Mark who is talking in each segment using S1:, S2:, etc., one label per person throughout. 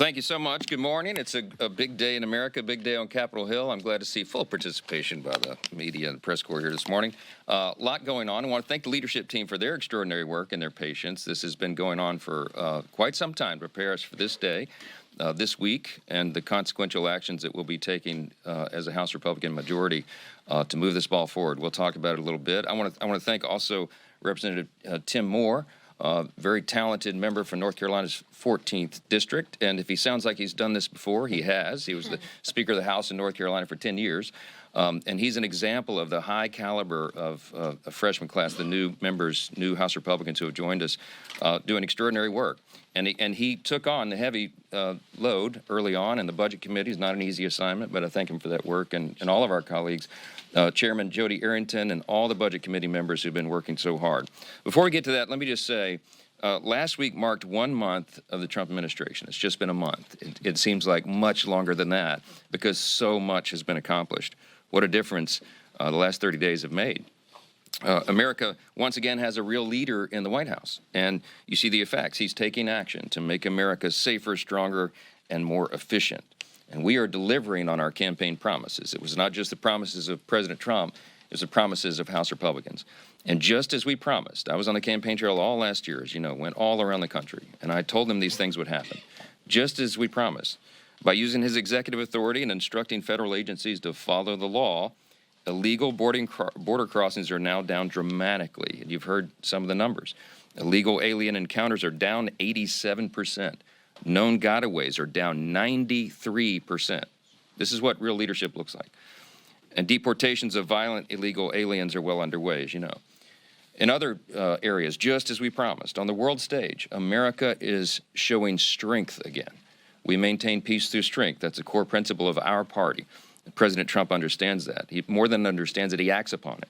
S1: Thank you so much. Good morning. It's a big day in America, big day on Capitol Hill. I'm glad to see full participation by the media and press corps here this morning. A lot going on. I want to thank the leadership team for their extraordinary work and their patience. This has been going on for quite some time to prepare us for this day, this week, and the consequential actions that we'll be taking as a House Republican majority to move this ball forward. We'll talk about it a little bit. I want to thank also Representative Tim Moore, very talented member from North Carolina's 14th District. And if he sounds like he's done this before, he has. He was the Speaker of the House in North Carolina for 10 years. And he's an example of the high caliber of a freshman class, the new members, new House Republicans who have joined us, doing extraordinary work. And he took on the heavy load early on in the Budget Committee. It's not an easy assignment, but I thank him for that work, and all of our colleagues, Chairman Jody Arrington and all the Budget Committee members who've been working so hard. Before we get to that, let me just say, last week marked 1 month of the Trump administration. It's just been a month. It seems like much longer than that because so much has been accomplished. What a difference the last 30 days have made. America, once again, has a real leader in the White House, and you see the effects. He's taking action to make America safer, stronger, and more efficient. And we are delivering on our campaign promises. It was not just the promises of President Trump, it was the promises of House Republicans. And just as we promised, I was on the campaign trail all last year, as you know, went all around the country, and I told them these things would happen. Just as we promised, by using his executive authority and instructing federal agencies to follow the law, illegal border crossings are now down dramatically. And you've heard some of the numbers. Illegal alien encounters are down 87%. Known gotaways are down 93%. This is what real leadership looks like. And deportations of violent illegal aliens are well underway, as you know. In other areas, just as we promised, on the world stage, America is showing strength again. We maintain peace through strength. That's a core principle of our party. President Trump understands that. He more than understands it, he acts upon it.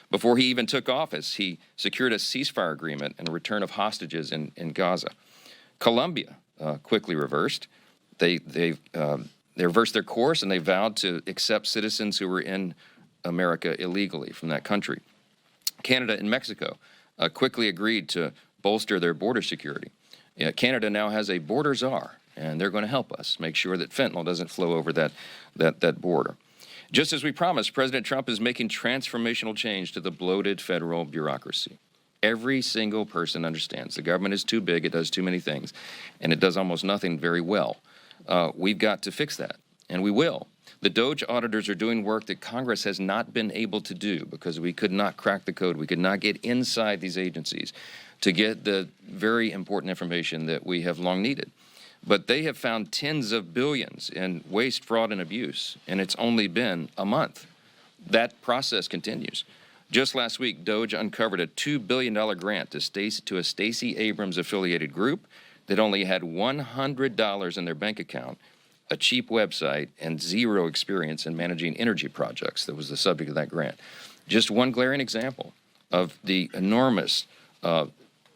S1: Before he even took office, he secured a ceasefire agreement and a return of hostages in Gaza. Colombia quickly reversed. They reversed their course, and they vowed to accept citizens who were in America illegally from that country. Canada and Mexico quickly agreed to bolster their border security. Canada now has a border czar, and they're going to help us make sure that fentanyl doesn't flow over that border. Just as we promised, President Trump is making transformational change to the bloated federal bureaucracy. Every single person understands the government is too big, it does too many things, and it does almost nothing very well. We've got to fix that, and we will. The DOJ auditors are doing work that Congress has not been able to do because we could not crack the code. We could not get inside these agencies to get the very important information that we have long needed. But they have found tens of billions in waste, fraud, and abuse, and it's only been a month. That process continues. Just last week, DOJ uncovered a $2 billion grant to a Stacey Abrams-affiliated group that only had $100 in their bank account, a cheap website, and zero experience in managing energy projects that was the subject of that grant. Just one glaring example of the enormous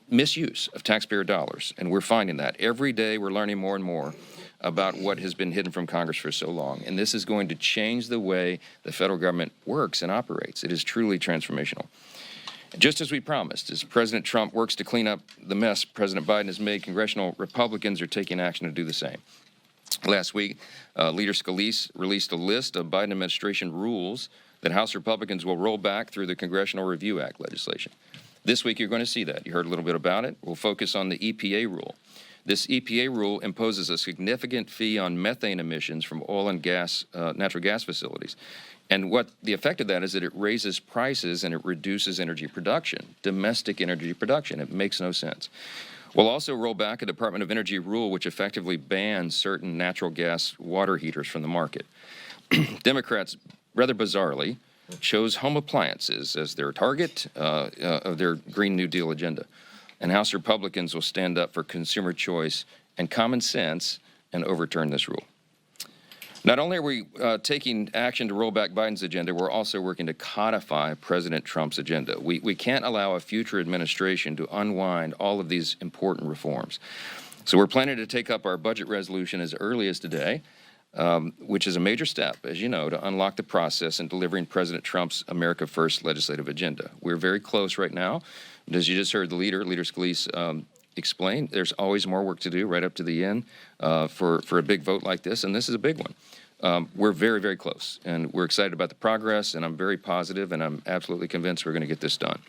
S1: misuse of taxpayer dollars, and we're finding that. Every day we're learning more and more about what has been hidden from Congress for so long, and this is going to change the way the federal government works and operates. It is truly transformational. Just as we promised, as President Trump works to clean up the mess President Biden has made, congressional Republicans are taking action to do the same. Last week, Leader Scalise released a list of Biden administration rules that House Republicans will roll back through the Congressional Review Act legislation. This week, you're going to see that. You heard a little bit about it. We'll focus on the EPA rule. This EPA rule imposes a significant fee on methane emissions from oil and gas, natural gas facilities. And what the effect of that is that it raises prices and it reduces energy production, domestic energy production. It makes no sense. We'll also roll back a Department of Energy rule which effectively bans certain natural gas water heaters from the market. Democrats, rather bizarrely, chose home appliances as their target of their Green New Deal agenda. And House Republicans will stand up for consumer choice and common sense and overturn this rule. Not only are we taking action to roll back Biden's agenda, we're also working to codify President Trump's agenda. We can't allow a future administration to unwind all of these important reforms. So we're planning to take up our budget resolution as early as today, which is a major step, as you know, to unlock the process in delivering President Trump's America First legislative agenda. We're very close right now. As you just heard, Leader Scalise explained, there's always more work to do right up to the end for a big vote like this, and this is a big one. We're very, very close, and we're excited about the progress, and I'm very positive, and I'm absolutely convinced we're going to get this done.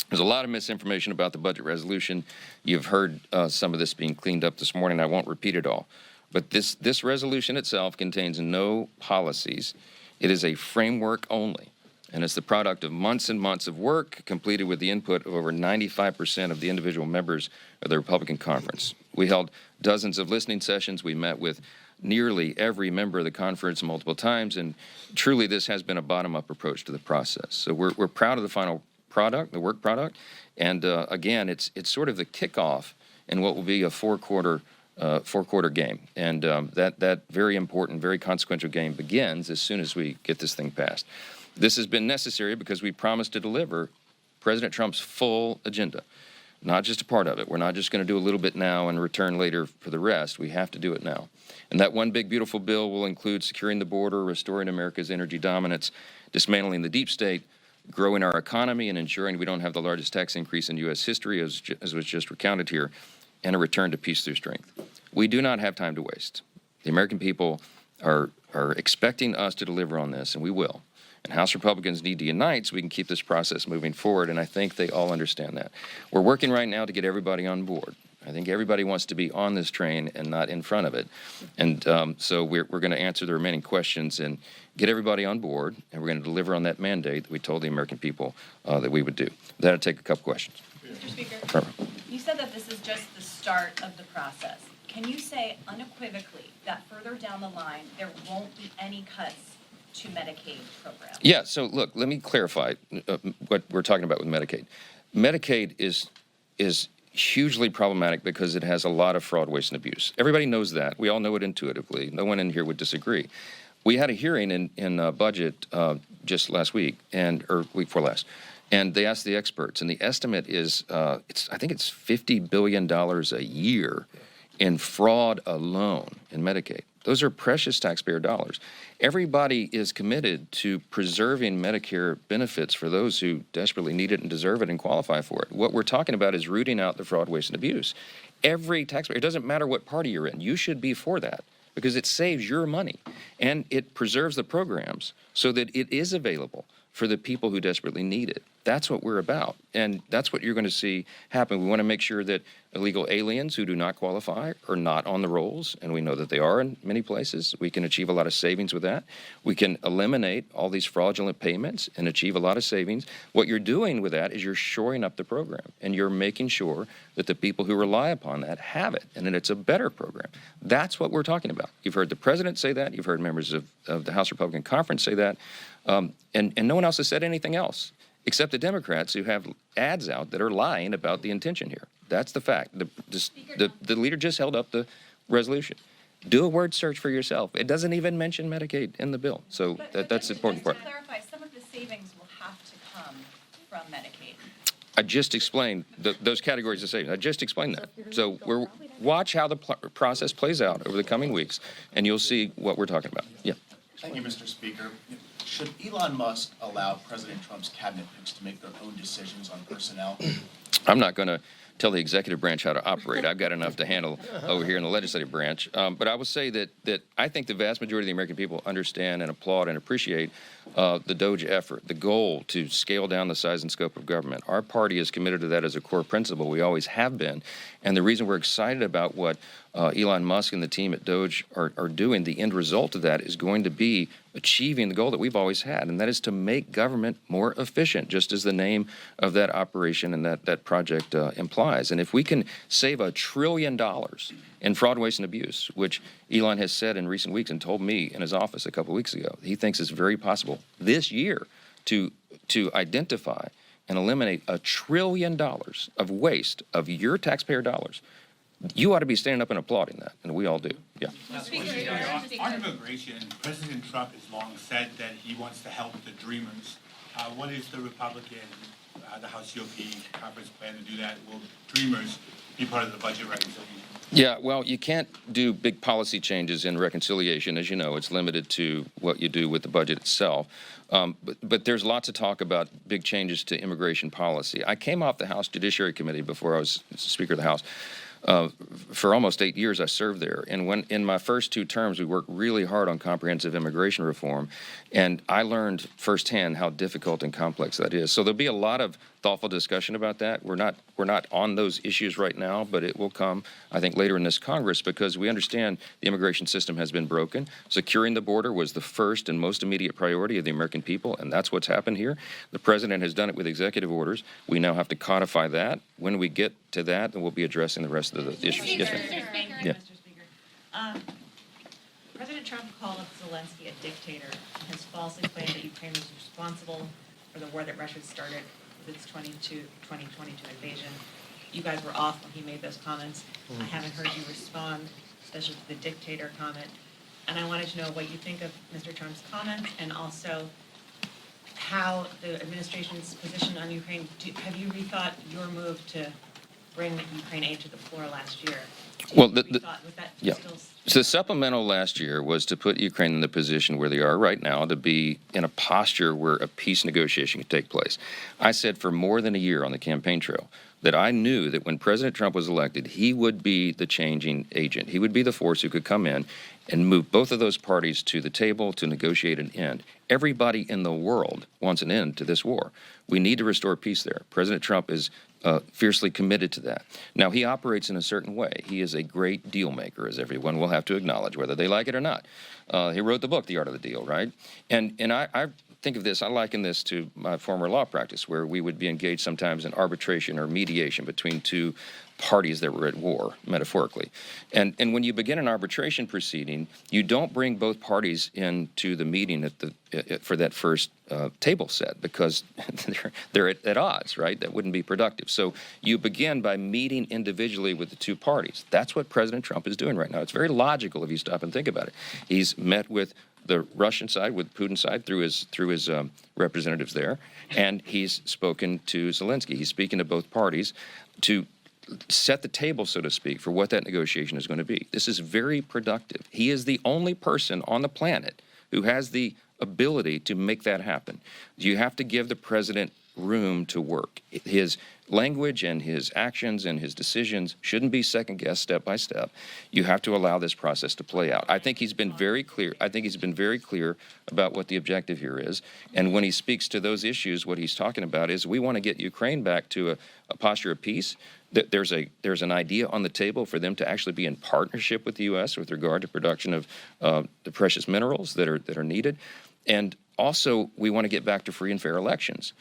S1: There's a lot of misinformation about the budget resolution. You've heard some of this being cleaned up this morning. I won't repeat it all. But this resolution itself contains no policies. It is a framework only. And it's the product of months and months of work completed with the input of over 95% of the individual members of the Republican conference. We held dozens of listening sessions. We met with nearly every member of the conference multiple times. And truly, this has been a bottom-up approach to the process. So we're proud of the final product, the work product. And again, it's sort of the kickoff in what will be a four-quarter game. And that very important, very consequential game begins as soon as we get this thing passed. This has been necessary because we promised to deliver President Trump's full agenda, not just a part of it. We're not just going to do a little bit now and return later for the rest. We have to do it now. And that one big, beautiful bill will include securing the border, restoring America's energy dominance, dismantling the deep state, growing our economy, and ensuring we don't have the largest tax increase in U.S. history, as was just recounted here, and a return to peace through strength. We do not have time to waste. The American people are expecting us to deliver on this, and we will. And House Republicans need to unite so we can keep this process moving forward, and I think they all understand that. We're working right now to get everybody on board. I think everybody wants to be on this train and not in front of it. And so we're going to answer the remaining questions and get everybody on board, and we're going to deliver on that mandate that we told the American people that we would do. That'll take a couple questions.
S2: Mr. Speaker,
S1: Perfect.
S2: you said that this is just the start of the process. Can you say unequivocally that further down the line there won't be any cuts to Medicaid programs?
S1: Yeah, so look, let me clarify what we're talking about with Medicaid. Medicaid is hugely problematic because it has a lot of fraud, waste, and abuse. Everybody knows that. We all know it intuitively. No one in here would disagree. We had a hearing in budget just last week, or week before last, and they asked the experts, and the estimate is, I think it's $50 billion a year in fraud alone in Medicaid. Those are precious taxpayer dollars. Everybody is committed to preserving Medicare benefits for those who desperately need it and deserve it and qualify for it. What we're talking about is rooting out the fraud, waste, and abuse. Every taxpayer, it doesn't matter what party you're in, you should be for that because it saves your money and it preserves the programs so that it is available for the people who desperately need it. That's what we're about, and that's what you're going to see happen. We want to make sure that illegal aliens who do not qualify are not on the rolls, and we know that they are in many places. We can achieve a lot of savings with that. We can eliminate all these fraudulent payments and achieve a lot of savings. What you're doing with that is you're shoring up the program, and you're making sure that the people who rely upon that have it, and that it's a better program. That's what we're talking about. You've heard the president say that. You've heard members of the House Republican Conference say that, and no one else has said anything else, except the Democrats who have ads out that are lying about the intention here. That's the fact. The leader just held up the resolution. Do a word search for yourself. It doesn't even mention Medicaid in the bill. So that's the important part.
S2: To clarify, some of the savings will have to come from Medicaid.
S1: I just explained those categories of savings. I just explained that. So watch how the process plays out over the coming weeks, and you'll see what we're talking about. Yeah.
S3: Thank you, Mr. Speaker. Should Elon Musk allow President Trump's cabinet picks to make their own decisions on personnel?
S1: I'm not going to tell the executive branch how to operate. I've got enough to handle over here in the legislative branch. But I will say that I think the vast majority of the American people understand and applaud and appreciate the DOGE effort, the goal to scale down the size and scope of government. Our party is committed to that as a core principle. We always have been. And the reason we're excited about what Elon Musk and the team at DOGE are doing, the end result of that is going to be achieving the goal that we've always had, and that is to make government more efficient, just as the name of that operation and that project implies. And if we can save $1 trillion in fraud, waste, and abuse, which Elon has said in recent weeks and told me in his office a couple of weeks ago, he thinks it's very possible this year to identify and eliminate $1 trillion of waste of your taxpayer dollars. You ought to be standing up and applauding that, and we all do. Yeah.
S4: On immigration, President Trump has long said that he wants to help the dreamers. What is the Republican the House GOP conference plan to do that? Will Dreamers be part of the budget reconciliation?
S1: Yeah, well, you can't do big policy changes in reconciliation. As you know, it's limited to what you do with the budget itself. But there's lots of talk about big changes to immigration policy. I came off the House Judiciary Committee before I was Speaker of the House. For almost 8 years, I served there. And when in my first 2 terms, we worked really hard on comprehensive immigration reform. And I learned firsthand how difficult and complex that is. So there'll be a lot of thoughtful discussion about that. We're not on those issues right now, but it will come, I think, later in this Congress, because we understand the immigration system has been broken. Securing the border was the first and most immediate priority of the American people, and that's what's happened here. The president has done it with executive orders. We now have to codify that. When we get to that, then we'll be addressing the rest of the issues. Yes, ma'am. Yeah.
S5: Mr. Speaker. President Trump called Zelensky a dictator and has falsely claimed that Ukraine was responsible for the war that Russia started with its 2022 invasion. You guys were off when he made those comments. I haven't heard you respond, especially to the dictator comment. And I wanted to know what you think of Mr. Trump's comments and also how the administration's position on Ukraine. Have you rethought your move to bring Ukraine aid to the floor last year?
S1: Well,
S5: Yeah.
S1: So the supplemental last year was to put Ukraine in the position where they are right now, to be in a posture where a peace negotiation could take place. I said for more than a year on the campaign trail that I knew that when President Trump was elected, he would be the changing agent. He would be the force who could come in and move both of those parties to the table to negotiate an end. Everybody in the world wants an end to this war. We need to restore peace there. President Trump is fiercely committed to that. Now, he operates in a certain way. He is a great deal maker, as everyone will have to acknowledge, whether they like it or not. He wrote the book, The Art of the Deal, right? And I think of this, I liken this to my former law practice, where we would be engaged sometimes in arbitration or mediation between 2 parties that were at war, metaphorically. And when you begin an arbitration proceeding, you don't bring both parties into the meeting for that first table set, because they're at odds, right? That wouldn't be productive. So you begin by meeting individually with the 2 parties. That's what President Trump is doing right now. It's very logical if you stop and think about it. He's met with the Russian side, with Putin's side, through his representatives there, and he's spoken to Zelensky. He's speaking to both parties to set the table, so to speak, for what that negotiation is going to be. This is very productive. He is the only person on the planet who has the ability to make that happen. You have to give the president room to work. His language and his actions and his decisions shouldn't be second-guessed step by step. You have to allow this process to play out. I think he's been very clear. I think he's been very clear about what the objective here is. And when he speaks to those issues, what he's talking about is we want to get Ukraine back to a posture of peace. There's an idea on the table for them to actually be in partnership with the U.S. with regard to production of the precious minerals that are needed. And also, we want to get back to free and fair elections.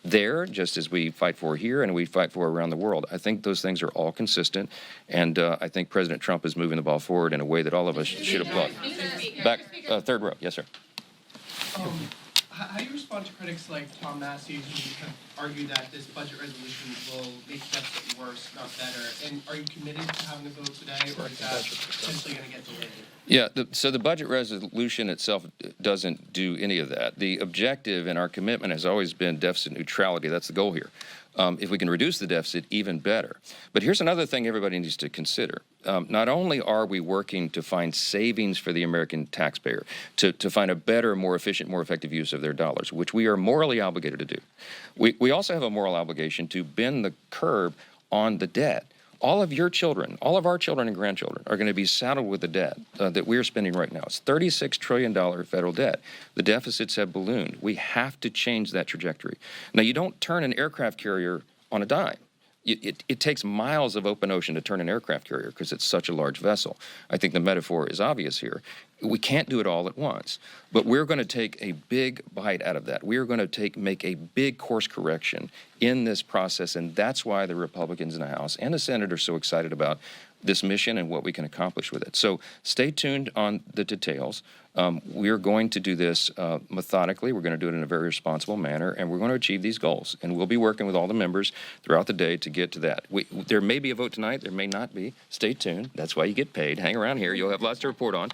S1: There, just as we fight for here and we fight for around the world. I think those things are all consistent, and I think President Trump is moving the ball forward in a way that all of us should applaud. Back, third row. Yes, sir.
S6: How do you respond to critics like Tom Massey, who have argued that this budget resolution will make deficit worse, not better? And are you committed to having a vote today, or is that potentially going to get delayed?
S1: Yeah, so the budget resolution itself doesn't do any of that. The objective and our commitment has always been deficit neutrality. That's the goal here. If we can reduce the deficit, even better. But here's another thing everybody needs to consider. Not only are we working to find savings for the American taxpayer, to find a better, more efficient, more effective use of their dollars, which we are morally obligated to do, we also have a moral obligation to bend the curve on the debt. All of your children, all of our children and grandchildren are going to be saddled with the debt that we're spending right now. It's $36 trillion federal debt. The deficits have ballooned. We have to change that trajectory. Now, you don't turn an aircraft carrier on a dime. It takes miles of open ocean to turn an aircraft carrier because it's such a large vessel. I think the metaphor is obvious here. We can't do it all at once, but we're going to take a big bite out of that. We are going to make a big course correction in this process, and that's why the Republicans in the House and the Senate are so excited about this mission and what we can accomplish with it. So stay tuned on the details. We're going to do this methodically. We're going to do it in a very responsible manner, and we're going to achieve these goals. And we'll be working with all the members throughout the day to get to that. There may be a vote tonight. There may not be. Stay tuned. That's why you get paid. Hang around here. You'll have lots to report on.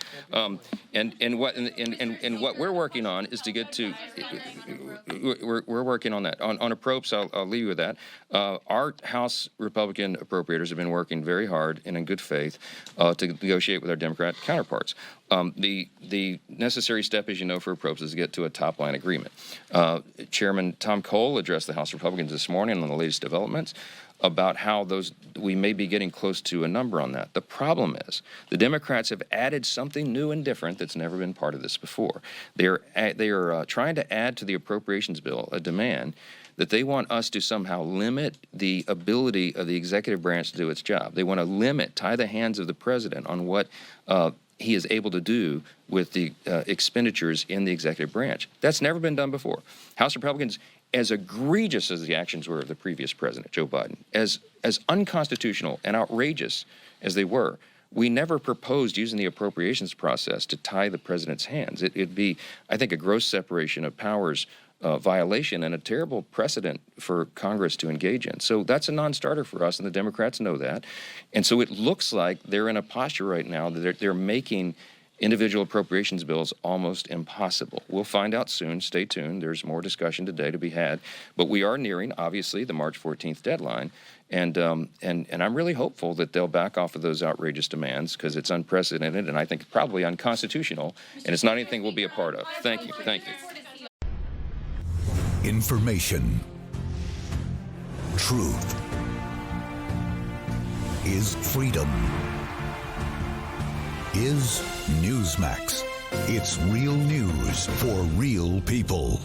S1: And what we're working on is to get to. We're working on that. On approps, I'll leave you with that. Our House Republican appropriators have been working very hard and in good faith to negotiate with our Democrat counterparts. The necessary step, as you know, for approps is to get to a top-line agreement. Chairman Tom Cole addressed the House Republicans this morning on the latest developments about how we may be getting close to a number on that. The problem is the Democrats have added something new and different that's never been part of this before. They are trying to add to the appropriations bill a demand that they want us to somehow limit the ability of the executive branch to do its job. They want to tie the hands of the president on what he is able to do with the expenditures in the executive branch. That's never been done before. House Republicans, as egregious as the actions were of the previous president, Joe Biden, as unconstitutional and outrageous as they were, we never proposed using the appropriations process to tie the president's hands. It'd be, I think, a gross separation of powers violation and a terrible precedent for Congress to engage in. So that's a non-starter for us, and the Democrats know that. And so it looks like they're in a posture right now that they're making individual appropriations bills almost impossible. We'll find out soon. Stay tuned. There's more discussion today to be had. But we are nearing, obviously, the March 14th deadline. And I'm really hopeful that they'll back off of those outrageous demands because it's unprecedented and I think probably unconstitutional, and it's not anything we'll be a part of. Thank you. Thank you.
S7: Information. Truth is freedom. Is Newsmax. It's real news for real people.